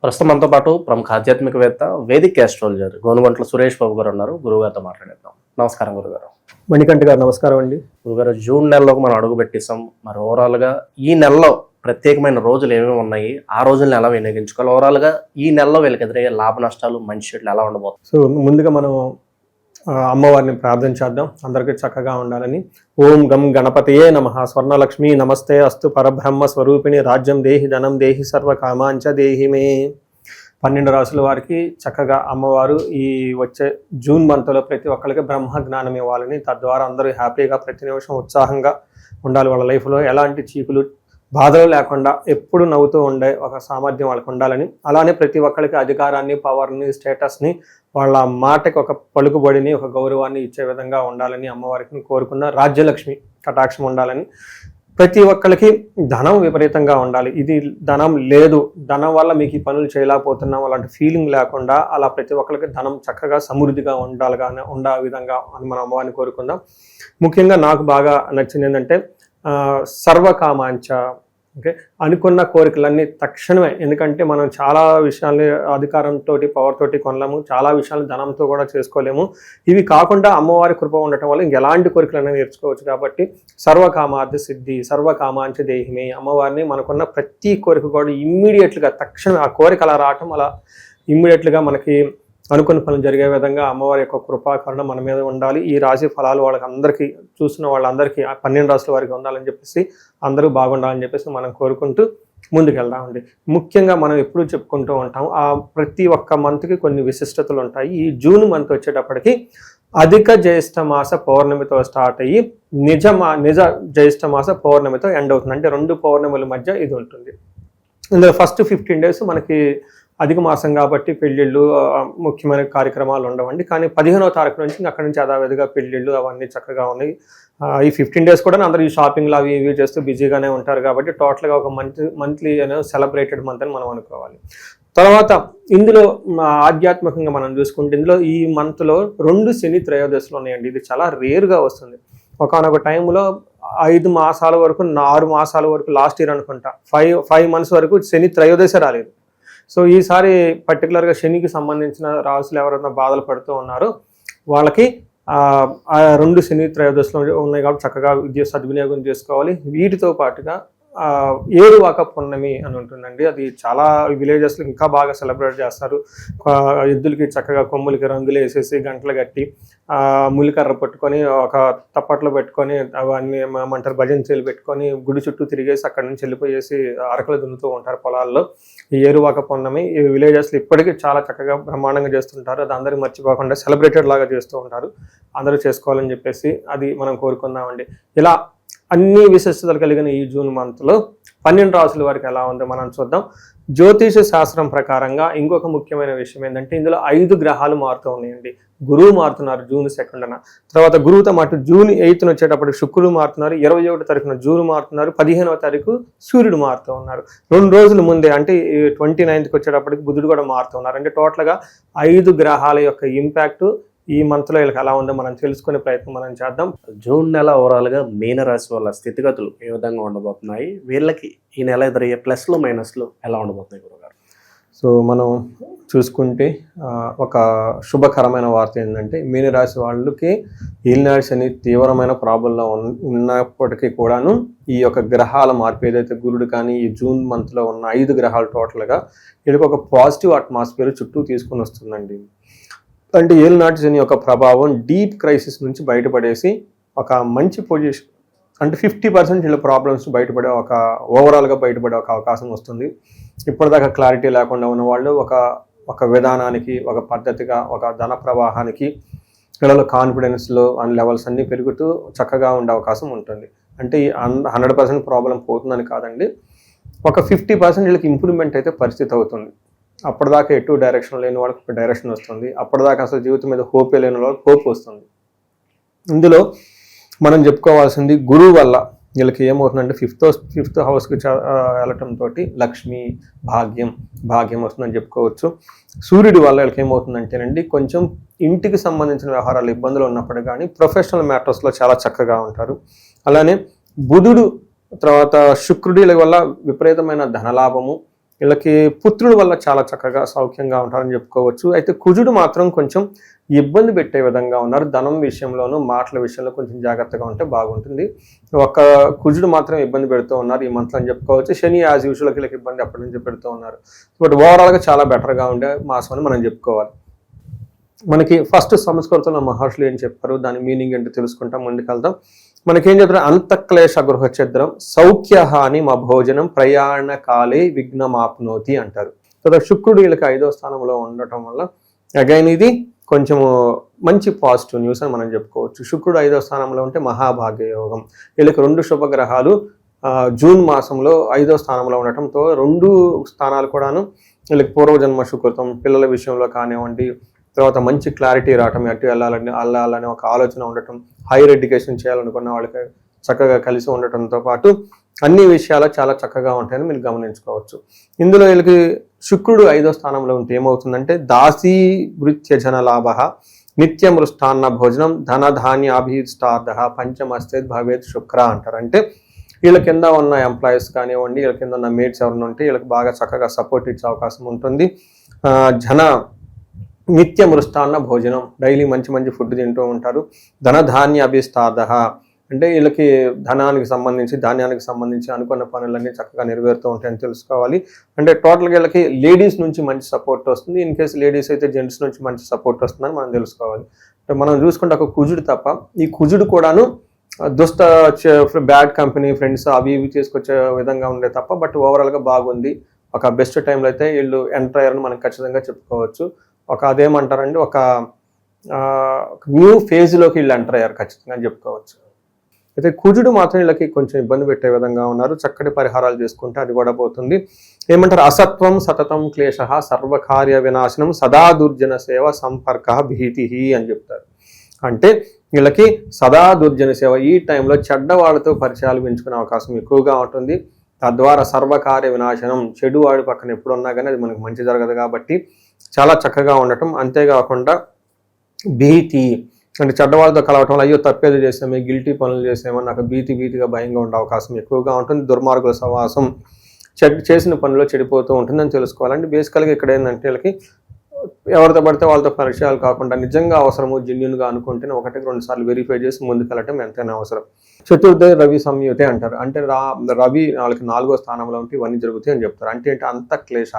ప్రస్తుతం మనతో పాటు ప్రముఖ ఆధ్యాత్మికవేత్త వేదిక్ ఆస్ట్రాలజర్ గోనుగంట్ల సురేష్ బాబు గారు ఉన్నారు. గురువుగారితో మాట్లాడేద్దాం. నమస్కారం గురుగారు. మణికంఠ గారు నమస్కారం అండి. గురుగారు, జూన్ నెలలోకి మనం అడుగు పెట్టేసాం. మరి ఓవరాల్గా ఈ నెలలో ప్రత్యేకమైన రోజులు ఏమేమి ఉన్నాయి, ఆ రోజులను ఎలా వినియోగించుకోవాలి, ఓవరాల్గా ఈ నెలలో వీళ్ళకి ఎదురయ్యే లాభ నష్టాలు మంచి చెట్లు ఎలా ఉండబోతుంది? సో ముందుగా మనం అమ్మవారిని ప్రార్థన చేద్దాం, అందరికీ చక్కగా ఉండాలని. ఓం గం గణపతయే నమః. స్వర్ణలక్ష్మి నమస్తే అస్తు పరబ్రహ్మ స్వరూపిణి రాజ్యం దేహి ధనం దేహి సర్వ కామాంచ దేహి మే. 12 రాసుల వారికి చక్కగా అమ్మవారు ఈ వచ్చే జూన్ మంత్లో ప్రతి ఒక్కరికి బ్రహ్మ జ్ఞానం ఇవ్వాలని, తద్వారా అందరూ హ్యాపీగా ప్రతి నిమిషం ఉత్సాహంగా ఉండాలి. వాళ్ళ లైఫ్లో ఎలాంటి చీకులు బాధలు లేకుండా ఎప్పుడు నవ్వుతూ ఉండే ఒక సామర్థ్యం వాళ్ళకి ఉండాలని, అలానే ప్రతి ఒక్కరికి అధికారాన్ని, పవర్ని, స్టేటస్ని, వాళ్ళ మాటకి ఒక పలుకుబడిని, ఒక గౌరవాన్ని ఇచ్చే విధంగా ఉండాలని అమ్మవారికి కోరుకున్న. రాజ్యలక్ష్మి కటాక్షం ఉండాలని, ప్రతి ఒక్కరికి ధనం విపరీతంగా ఉండాలి. ఇది ధనం లేదు, ధనం వల్ల మీకు ఈ పనులు చేయలేకపోతున్నాం అలాంటి ఫీలింగ్ లేకుండా అలా ప్రతి ఒక్కరికి ధనం చక్కగా సమృద్ధిగా ఉండే విధంగా అని మనం అమ్మవారిని కోరుకుందాం. ముఖ్యంగా నాకు బాగా నచ్చింది ఏంటంటే సర్వకామాంచ. ఓకే, అనుకున్న కోరికలన్నీ తక్షణమే. ఎందుకంటే మనం చాలా విషయాల్ని అధికారంతో, పవర్ తోటి కొనలేము, చాలా విషయాలు ధనంతో కూడా చేసుకోలేము. ఇవి కాకుండా అమ్మవారి కృప ఉండటం వల్ల ఇంకెలాంటి కోరికలైనా నేర్చుకోవచ్చు. కాబట్టి సర్వకామార్థ సిద్ధి సర్వకామాంచ దేహిమే. అమ్మవారిని మనకున్న ప్రతి కోరిక కూడా ఇమ్మీడియట్గా తక్షణమే ఆ కోరిక అలా రావటం, అలా ఇమ్మీడియట్గా మనకి అనుకున్న పనులు జరిగే విధంగా అమ్మవారి యొక్క కృపాకరణ మన మీద ఉండాలి. ఈ రాశి ఫలాలు వాళ్ళకి అందరికీ, చూసిన వాళ్ళందరికీ 12 రాశుల వారికి ఉండాలని చెప్పేసి, అందరూ బాగుండాలని చెప్పేసి మనం కోరుకుంటూ ముందుకెళ్దామండి. ముఖ్యంగా మనం ఎప్పుడు చెప్పుకుంటూ ఉంటాం, ఆ ప్రతి ఒక్క మంత్కి కొన్ని విశిష్టతలు ఉంటాయి. ఈ జూన్ మంత్ వచ్చేటప్పటికి అధిక జ్యేష్ఠ మాస పౌర్ణమితో స్టార్ట్ అయ్యి నిజ జ్యేష్ఠ మాస పౌర్ణమితో ఎండ్ అవుతుంది. అంటే 2 పౌర్ణముల మధ్య ఇది ఉంటుంది. ఇందులో ఫస్ట్ 15 days మనకి అధిక మాసం కాబట్టి పెళ్ళిళ్ళు, ముఖ్యమైన కార్యక్రమాలు ఉండవండి. కానీ 15వ తారీఖు నుంచి అక్కడి నుంచి యథావిధిగా పెళ్ళిళ్ళు అవన్నీ చక్కగా ఉన్నాయి. ఈ 15 days కూడా అందరూ ఈ షాపింగ్లు అవి ఇవి చేస్తూ బిజీగానే ఉంటారు. కాబట్టి టోటల్గా ఒక మంత్లీ అనేది సెలబ్రేటెడ్ మంత్ అని మనం అనుకోవాలి. తర్వాత ఇందులో ఆధ్యాత్మికంగా మనం చూసుకుంటే, ఇందులో ఈ మంత్లో 2 శని త్రయోదశులు ఉన్నాయండి. ఇది చాలా రేర్గా వస్తుంది. ఒకనొక టైంలో 5 మాసాల వరకు, 6 మాసాల వరకు, లాస్ట్ ఇయర్ అనుకుంటా 5 months వరకు శని త్రయోదశ రాలేదు. సో ఈసారి పర్టికులర్గా శనికి సంబంధించిన రాసులు ఎవరైనా బాధలు పడుతూ ఉన్నారో వాళ్ళకి 2 శని త్రయోదశలు ఉన్నాయి కాబట్టి చక్కగా సద్వినియోగం చేసుకోవాలి. వీటితో పాటుగా ఏరువాక పున్నమి అని ఉంటుందండి. అది చాలా విలేజెస్లో ఇంకా బాగా సెలబ్రేట్ చేస్తారు. ఎద్దులకి చక్కగా కొమ్ములకి రంగులు వేసేసి, గంటలు కట్టి, ములికర్ర పట్టుకొని, ఒక తప్పట్లో పెట్టుకొని, అవన్నీ ఏమంటారు భజనచేలు పెట్టుకొని గుడి చుట్టూ తిరిగేసి అక్కడి నుంచి వెళ్ళిపోయేసి అరకలు దున్నుతూ ఉంటారు పొలాల్లో. ఈ ఏరువాక పున్నమి ఈ విలేజెస్లో ఇప్పటికీ చాలా చక్కగా బ్రహ్మాండంగా చేస్తుంటారు. అది అందరూ మర్చిపోకుండా సెలబ్రేటెడ్ లాగా చేస్తూ ఉంటారు. అందరూ చేసుకోవాలని చెప్పేసి అది మనం కోరుకుందామండి. ఇలా అన్ని విశిష్టతలు కలిగిన ఈ జూన్ మంత్లో 12 రాసుల వారికి ఎలా ఉందో మనం చూద్దాం. జ్యోతిష శాస్త్రం ప్రకారంగా ఇంకొక ముఖ్యమైన విషయం ఏంటంటే, ఇందులో 5 గ్రహాలు మారుతూ ఉన్నాయండి. గురువు మారుతున్నారు జూన్ 2న. తర్వాత గురువుతో పాటు జూన్ 8న వచ్చేటప్పటికి శుక్రుడు మారుతున్నారు. 21వ తారీఖున జూన్ మారుతున్నారు. 15వ తారీఖు సూర్యుడు మారుతూ ఉన్నారు. 2 రోజుల ముందే అంటే 29కి వచ్చేటప్పటికి బుధుడు కూడా మారుతూ ఉన్నారు. అంటే టోటల్గా 5 గ్రహాల యొక్క ఇంపాక్ట్ ఈ మంత్లో వీళ్ళకి ఎలా ఉందో మనం తెలుసుకునే ప్రయత్నం మనం చేద్దాం. జూన్ నెల ఓవరాల్గా మీనరాశి వాళ్ళ స్థితిగతులు ఏ విధంగా ఉండబోతున్నాయి, వీళ్ళకి ఈ నెల ఎదురయ్యే ప్లస్లు మైనస్లు ఎలా ఉండబోతున్నాయి గురుగారు? సో మనం చూసుకుంటే ఒక శుభకరమైన వార్త ఏంటంటే, మీనరాశి వాళ్ళకి ఈల్నాడ్స్ అని తీవ్రమైన ప్రాబ్లంలో ఉన్నప్పటికీ కూడాను ఈ యొక్క గ్రహాల మార్పు ఏదైతే గురుడు కానీ ఈ జూన్ మంత్లో ఉన్న 5 గ్రహాలు టోటల్గా వీళ్ళకి ఒక పాజిటివ్ అట్మాస్ఫియర్ చుట్టూ తీసుకుని వస్తుందండి. అంటే ఏలినాటి శని యొక్క ప్రభావం డీప్ క్రైసిస్ నుంచి బయటపడేసి ఒక మంచి పొజిషన్, అంటే 50% వీళ్ళ ప్రాబ్లమ్స్ బయటపడే ఓవరాల్గా బయటపడే ఒక అవకాశం వస్తుంది. ఇప్పటిదాకా క్లారిటీ లేకుండా ఉన్న వాళ్ళు ఒక విధానానికి, ఒక పద్ధతిగా, ఒక ధన ప్రవాహానికి, వీళ్ళలో కాన్ఫిడెన్స్లో లెవెల్స్ అన్నీ పెరుగుతూ చక్కగా ఉండే అవకాశం ఉంటుంది. అంటే 100% ప్రాబ్లం పోతుందని కాదండి, ఒక 50% వీళ్ళకి ఇంప్రూవ్మెంట్ అయితే పరిస్థితి అవుతుంది. అప్పటిదాకా ఎటు డైరెక్షన్ లేని వాళ్ళకి ఒక డైరెక్షన్ వస్తుంది. అప్పటిదాకా అసలు జీవితం మీద హోపే లేని వాళ్ళకి హోప్ వస్తుంది. ఇందులో మనం చెప్పుకోవాల్సింది గురువు వల్ల వీళ్ళకి ఏమవుతుందంటే ఫిఫ్త్ హౌస్కి వెళ్ళటంతో లక్ష్మి భాగ్యం వస్తుందని చెప్పుకోవచ్చు. సూర్యుడి వల్ల వీళ్ళకి ఏమవుతుందంటేనండి, కొంచెం ఇంటికి సంబంధించిన వ్యవహారాలు ఇబ్బందులు ఉన్నప్పుడు కానీ ప్రొఫెషనల్ మ్యాటర్స్లో చాలా చక్కగా ఉంటారు. అలానే బుధుడు తర్వాత శుక్రుడి వల్ల విపరీతమైన ధనలాభము, వీళ్ళకి పుత్రుల వల్ల చాలా చక్కగా సౌఖ్యంగా ఉంటారని చెప్పుకోవచ్చు. అయితే కుజుడు మాత్రం కొంచెం ఇబ్బంది పెట్టే విధంగా ఉన్నారు. ధనం విషయంలోనూ మాటల విషయంలో కొంచెం జాగ్రత్తగా ఉంటే బాగుంటుంది. ఒక కుజుడు మాత్రం ఇబ్బంది పెడుతూ ఉన్నారు ఈ మంత్లో అని చెప్పుకోవచ్చు. శని యాజ్ యూజువల్కి వీళ్ళకి ఇబ్బంది అప్పటి నుంచి పెడుతూ ఉన్నారు. బట్ ఓవరాల్గా చాలా బెటర్గా ఉండే మాసం అని మనం చెప్పుకోవాలి. మనకి ఫస్ట్ సంస్కృతంలో మహర్షులు ఏం చెప్పారు, దాని మీనింగ్ ఏంటో తెలుసుకుంటాం, ముందుకెళ్దాం. మనకేం చెప్తారు, అంతఃక్లేశ గృహ ఛద్రం సౌఖ్యహాని మా భోజనం ప్రయాణ కాలే విఘ్నమాప్నోతి అంటారు. కదా శుక్రుడు వీళ్ళకి 5వ స్థానంలో ఉండటం వల్ల అగైన్ ఇది కొంచెము మంచి పాజిటివ్ న్యూస్ అని మనం చెప్పుకోవచ్చు. శుక్రుడు 5వ స్థానంలో ఉంటే మహాభాగ్య యోగం. వీళ్ళకి 2 శుభగ్రహాలు జూన్ మాసంలో 5వ స్థానంలో ఉండటంతో 2 స్థానాలు కూడాను వీళ్ళకి పూర్వజన్మ సుకృతం, పిల్లల విషయంలో కానివ్వండి, తర్వాత మంచి క్లారిటీ రావటం, అటు వెళ్ళాలని ఒక ఆలోచన ఉండటం, హైయర్ ఎడ్యుకేషన్ చేయాలనుకున్న వాళ్ళకి చక్కగా కలిసి ఉండటంతో పాటు అన్ని విషయాలు చాలా చక్కగా ఉంటాయని మీరు గమనించుకోవచ్చు. ఇందులో వీళ్ళకి శుక్రుడు 5వ స్థానంలో ఉంటే ఏమవుతుందంటే దాసీ వృత్య జన లాభ నిత్యమృష్టాన్న భోజనం ధనధాన్యాభీష్టార్థ పంచమస్తే భవేత్ శుక్ర అంటారు. అంటే వీళ్ళ కింద ఉన్న ఎంప్లాయీస్ కానివ్వండి, వీళ్ళ కింద ఉన్న మేట్స్ ఎవరైనా ఉంటే వీళ్ళకి బాగా చక్కగా సపోర్ట్ ఇచ్చే అవకాశం ఉంటుంది. నిత్య మృష్టాన్న భోజనం, డైలీ మంచి మంచి ఫుడ్ తింటూ ఉంటారు. ధనధాన్య అభిష్టార్థ అంటే వీళ్ళకి ధనానికి సంబంధించి, ధాన్యానికి సంబంధించి అనుకున్న పనులన్నీ చక్కగా నెరవేరుతూ ఉంటాయని తెలుసుకోవాలి. అంటే టోటల్గా వీళ్ళకి లేడీస్ నుంచి మంచి సపోర్ట్ వస్తుంది. ఇన్ కేసు లేడీస్ అయితే జెంట్స్ నుంచి మంచి సపోర్ట్ వస్తుందని మనం తెలుసుకోవాలి. అంటే మనం చూసుకుంటే ఒక కుజుడు తప్ప, ఈ కుజుడు కూడాను దుష్ట బ్యాడ్ కంపెనీ ఫ్రెండ్స్ అవి ఇవి తీసుకొచ్చే విధంగా ఉండే తప్ప, బట్ ఓవరాల్గా బాగుంది. ఒక బెస్ట్ టైంలో అయితే వీళ్ళు ఎంటర్ అయ్యారని మనం ఖచ్చితంగా చెప్పుకోవచ్చు. అదేమంటారండి, ఒక న్యూ ఫేజ్లోకి వీళ్ళు ఎంటర్ అయ్యారు ఖచ్చితంగా చెప్పుకోవచ్చు. అయితే కుజుడు మాత్రం వీళ్ళకి కొంచెం ఇబ్బంది పెట్టే విధంగా ఉన్నారు. చక్కటి పరిహారాలు చేసుకుంటే అది కూడా పోతుంది. ఏమంటారు, అసత్వం సతతం క్లేశ సర్వకార్య వినాశనం సదా దుర్జన సేవ సంపర్క భీతి అని చెప్తారు. అంటే వీళ్ళకి సదా దుర్జన సేవ, ఈ టైంలో చెడ్డ వాళ్ళతో పరిచయాలు పెంచుకునే అవకాశం ఎక్కువగా ఉంటుంది. తద్వారా సర్వకార్య వినాశనం, చెడు వాడి పక్కన ఎప్పుడు ఉన్నా కానీ అది మనకు మంచి జరగదు కాబట్టి చాలా చక్కగా ఉండటం. అంతేకాకుండా భీతి అంటే చెడ్డవాళ్ళతో కలవటం, అయ్యో తప్పేది చేసామే, గిల్టీ పనులు చేసామని నాకు భీతిగా భయంగా ఉండే అవకాశం ఎక్కువగా ఉంటుంది. దుర్మార్గుల సవాసం, చేసిన పనిలో చెడిపోతూ ఉంటుందని తెలుసుకోవాలండి. బేసికల్గా ఇక్కడ ఏంటంటే వీళ్ళకి ఎవరితో పడితే వాళ్ళతో పరిచయాలు కాకుండా నిజంగా అవసరము జెన్యున్గా అనుకుంటేనే 1-2 సార్లు వెరిఫై చేసి ముందుకెళ్ళటం ఎంతైనా అవసరం. చతుర్థ రవి సంయుతే అంటారు. అంటే రవి వాళ్ళకి 4వ స్థానంలో ఉంటే ఇవన్నీ జరుగుతాయి అని చెప్తారు. అంటే ఏంటి, అంతఃక్లేశ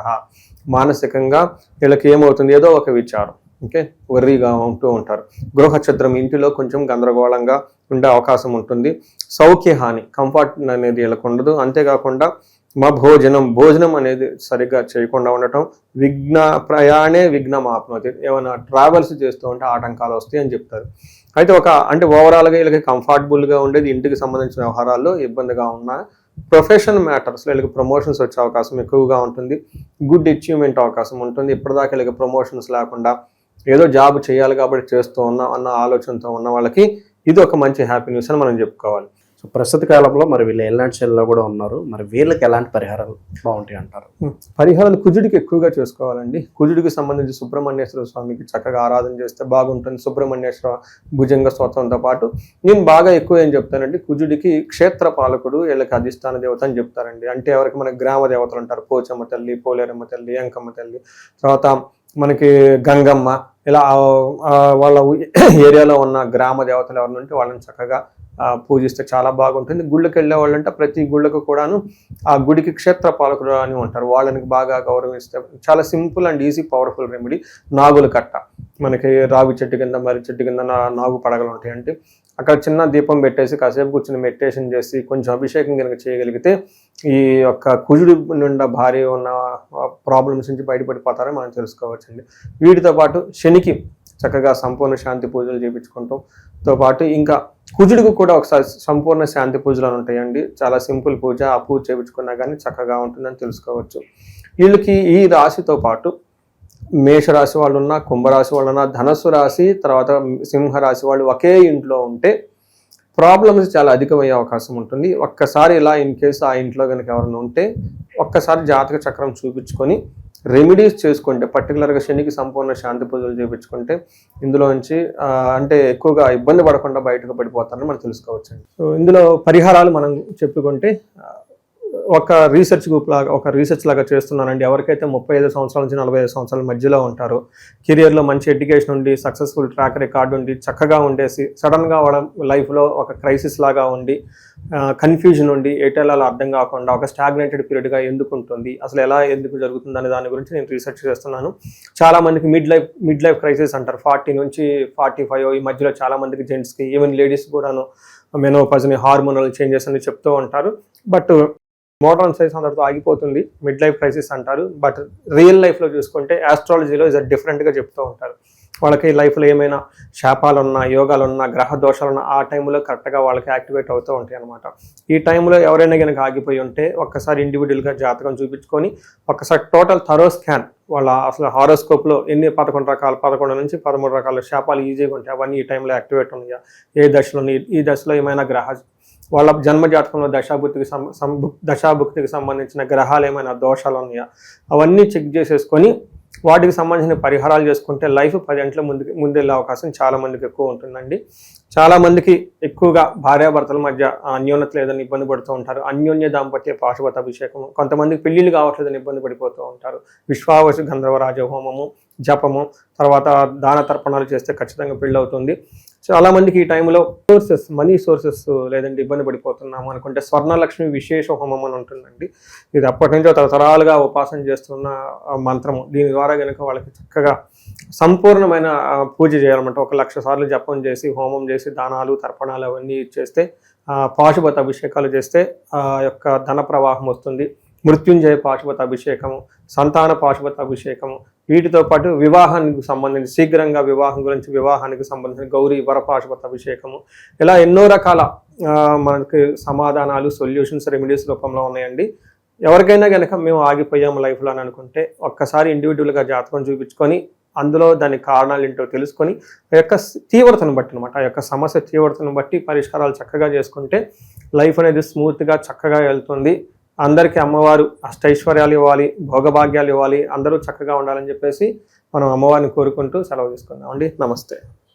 మానసికంగా వీళ్ళకి ఏమవుతుంది, ఏదో ఒక విచారం, ఓకే, వర్రీగా ఉంటూ ఉంటారు. గృహఛద్రం, ఇంటిలో కొంచెం గందరగోళంగా ఉండే అవకాశం ఉంటుంది. సౌఖ్యహాని, కంఫర్ట్ అనేది వీళ్ళకు ఉండదు. అంతేకాకుండా మా భోజనం అనేది సరిగ్గా చేయకుండా ఉండటం, ప్రయాణే విఘ్నం ఆప్నోతి, ఏమైనా ట్రావెల్స్ చేస్తూ ఉంటే ఆటంకాలు వస్తాయి అని చెప్తారు. అయితే అంటే ఓవరాల్గా వీళ్ళకి కంఫర్టబుల్గా ఉండేది ఇంటికి సంబంధించిన వ్యవహారాల్లో ఇబ్బందిగా ఉన్న ప్రొఫెషన్ మ్యాటర్స్లో వీళ్ళకి ప్రమోషన్స్ వచ్చే అవకాశం ఎక్కువగా ఉంటుంది. గుడ్ అచీవ్మెంట్ అవకాశం ఉంటుంది. ఇప్పటిదాకా వీళ్ళకి ప్రమోషన్స్ లేకుండా ఏదో జాబ్ చేయాలి కాబట్టి చేస్తూ ఉన్నాం అన్న ఆలోచనతో ఉన్న వాళ్ళకి ఇది ఒక మంచి హ్యాపీ న్యూస్ అని మనం చెప్పుకోవాలి. సో ప్రస్తుత కాలంలో మరి వీళ్ళు ఎలాంటి శైలిలో కూడా ఉన్నారు, మరి వీళ్ళకి ఎలాంటి పరిహారాలు బాగుంటాయి అంటారు? పరిహారాలు కుజుడికి ఎక్కువగా చేసుకోవాలండి. కుజుడికి సంబంధించి సుబ్రహ్మణ్యేశ్వర స్వామికి చక్కగా ఆరాధన చేస్తే బాగుంటుంది. సుబ్రహ్మణ్యేశ్వర భుజంగ స్తోత్రంతో పాటు నేను బాగా ఎక్కువ ఏం చెప్తానండి, కుజుడికి క్షేత్ర పాలకుడు వీళ్ళకి అధిష్టాన దేవత అని చెప్తారండి. అంటే ఎవరికి మనకి గ్రామ దేవతలు ఉంటారు, పోచమ్మ తల్లి, పోలేరమ్మ తల్లి, అంకమ్మ తల్లి, తర్వాత మనకి గంగమ్మ, ఇలా వాళ్ళ ఏరియాలో ఉన్న గ్రామ దేవతలు ఎవరిని ఉంటే వాళ్ళని చక్కగా పూజిస్తే చాలా బాగుంటుంది. గుళ్ళకి వెళ్ళే వాళ్ళంటే ప్రతి గుళ్ళకు కూడాను ఆ గుడికి క్షేత్ర పాలకుడు అని ఉంటారు, వాళ్ళని బాగా గౌరవిస్తే చాలా simple and easy powerful remedy. నాగుల కట్ట, మనకి రావి చెట్టు కింద మర్రి చెట్టు కింద నాగు పడగలు ఉంటాయి. అంటే అక్కడ చిన్న దీపం పెట్టేసి కాసేపు కూర్చొని మెడిటేషన్ చేసి కొంచెం అభిషేకం కనుక చేయగలిగితే ఈ యొక్క కుజుడి నిండా భారీ ఉన్న ప్రాబ్లమ్స్ నుంచి బయటపడిపోతారని మనం తెలుసుకోవచ్చండి. వీటితో పాటు శనికి చక్కగా సంపూర్ణ శాంతి పూజలు చేయించుకుంటాంతో పాటు ఇంకా కుజుడికి కూడా ఒకసారి సంపూర్ణ శాంతి పూజలు అని ఉంటాయండి. చాలా సింపుల్ పూజ, ఆ పూజ చేయించుకున్నా కానీ చక్కగా ఉంటుందని తెలుసుకోవచ్చు. వీళ్ళకి ఈ రాశితో పాటు మేషరాశి వాళ్ళు ఉన్నా, కుంభరాశి వాళ్ళు ఉన్నా, ధనస్సు రాశి తర్వాత సింహరాశి వాళ్ళు ఒకే ఇంట్లో ఉంటే ప్రాబ్లమ్స్ చాలా అధికమయ్యే అవకాశం ఉంటుంది. ఒక్కసారి ఇలా ఇన్ కేసు ఆ ఇంట్లో కనుక ఎవరైనా ఉంటే ఒక్కసారి జాతక చక్రం చూపించుకొని రెమెడీస్ చేసుకుంటే, పర్టికులర్గా శనికి సంపూర్ణ శాంతి పూజలు చేయించుకుంటే ఇందులో నుంచి అంటే ఎక్కువగా ఇబ్బంది పడకుండా బయటకు పడిపోతారని మనం తెలుసుకోవచ్చండి. సో ఇందులో పరిహారాలు మనం చెప్పుకుంటే ఒక రీసెర్చ్ గ్రూప్ లాగా ఒక రీసెర్చ్ లాగా చేస్తున్నానండి. ఎవరికైతే 35 సంవత్సరాల నుంచి 45 సంవత్సరాల మధ్యలో ఉంటారో, కెరియర్లో మంచి ఎడ్యుకేషన్ ఉండి, సక్సెస్ఫుల్ ట్రాక్ రికార్డు ఉండి, చక్కగా ఉండేసి సడన్గా వాళ్ళ లైఫ్లో ఒక క్రైసిస్ లాగా ఉండి, కన్ఫ్యూజన్ ఉండి, ఎటెలాలో అర్థం కాకుండా ఒక స్టాగ్నేటెడ్ పీరియడ్గా ఎందుకు ఉంటుంది, అసలు ఎందుకు జరుగుతుంది అనే దాని గురించి నేను రీసెర్చ్ చేస్తున్నాను. చాలామందికి మిడ్ లైఫ్ క్రైసిస్ అంటారు. 40 నుంచి 45 ఈ మధ్యలో చాలామందికి జెంట్స్కి, ఈవెన్ లేడీస్ కూడాను మెనోపాజ్ని, హార్మోనల్ చేంజెస్ అని చెప్తూ ఉంటారు. బట్ మోడర్న్ సైన్స్ అందరితో ఆగిపోతుంది, మిడ్ లైఫ్ క్రైసిస్ అంటారు. బట్ రియల్ లైఫ్లో చూసుకుంటే ఆస్ట్రాలజీలో ఇది డిఫరెంట్గా చెప్తూ ఉంటారు. వాళ్ళకి లైఫ్లో ఏమైనా శాపాలున్నా, యోగాలున్నా, గ్రహ దోషాలున్నా ఆ టైంలో కరెక్ట్గా వాళ్ళకి యాక్టివేట్ అవుతూ ఉంటాయి అనమాట. ఈ టైంలో ఎవరైనా కనుక ఆగిపోయి ఉంటే ఒక్కసారి ఇండివిజువల్గా జాతకం చూపించుకొని ఒక్కసారి టోటల్ థరో స్కాన్, వాళ్ళ అసలు హారోస్కోప్లో ఎన్ని 11 నుంచి 13 రకాల శాపాలు ఈజీగా ఉంటాయి, అవన్నీ ఈ టైంలో యాక్టివేట్ ఉన్నాయా, ఏ దశలో, ఈ దశలో ఏమైనా వాళ్ళ జన్మ జాతకంలో దశాభుక్తికి సంబంధించిన గ్రహాలు ఏమైనా దోషాలు ఉన్నాయా, అవన్నీ చెక్ చేసేసుకొని వాటికి సంబంధించిన పరిహారాలు చేసుకుంటే లైఫ్ 10 గంటల ముందెళ్ళే అవకాశం చాలా మందికి ఎక్కువ ఉంటుందండి. చాలా మందికి ఎక్కువగా భార్యాభర్తల మధ్య అన్యోన్యత లేదని ఇబ్బంది పడుతూ ఉంటారు. అన్యోన్య దాంపత్య పాశుపత అభిషేకం, కొంతమందికి పెళ్లిళ్ళు కావట్లేదని ఇబ్బంది పడిపోతూ ఉంటారు. విశ్వావసు గంధర్వరాజ హోమము, జపము, తర్వాత దాన తర్పణాలు చేస్తే ఖచ్చితంగా పెళ్ళి అవుతుంది. చాలా మందికి ఈ టైంలో మనీ సోర్సెస్ లేదంటే ఇబ్బంది పడిపోతున్నాము అనుకుంటే స్వర్ణలక్ష్మి విశేష హోమం అని ఉంటుందండి. ఇది అప్పటి నుంచో తరతరాలుగా ఉపాసన చేస్తున్న మంత్రము. దీని ద్వారా కనుక వాళ్ళకి చక్కగా సంపూర్ణమైన పూజ చేయాలన్నమాట. 1,00,000 సార్లు జపం చేసి, హోమం చేసి, దానాలు తర్పణాలు అవన్నీ చేస్తే, పాశుపత అభిషేకాలు చేస్తే ఆ యొక్క ధన ప్రవాహం వస్తుంది. మృత్యుంజయ పాశుపత అభిషేకము, సంతాన పాశుపత అభిషేకము, వీటితో పాటు వివాహానికి సంబంధించి శీఘ్రంగా వివాహానికి సంబంధించిన గౌరీ వర పాశుపత అభిషేకము, ఇలా ఎన్నో రకాల మనకి సమాధానాలు, సొల్యూషన్స్, రెమెడీస్ రూపంలో ఉన్నాయండి. ఎవరికైనా కనుక మేము ఆగిపోయాము లైఫ్లో అని అనుకుంటే ఒక్కసారి ఇండివిజువల్గా జాతకం చూపించుకొని అందులో దాని కారణాలు ఏంటో తెలుసుకొని ఆ యొక్క తీవ్రతను బట్టి అనమాట, ఆ యొక్క సమస్య తీవ్రతను బట్టి పరిష్కారాలు చక్కగా చేసుకుంటే లైఫ్ అనేది స్మూత్గా చక్కగా వెళ్తుంది. అందరికీ అమ్మవారు అష్టైశ్వర్యాలు ఇవ్వాలి, భోగభాగ్యాలు ఇవ్వాలి, అందరూ చక్కగా ఉండాలని చెప్పేసి మనం అమ్మవారిని కోరుకుంటూ సెలవు తీసుకుందాం అండి. నమస్తే.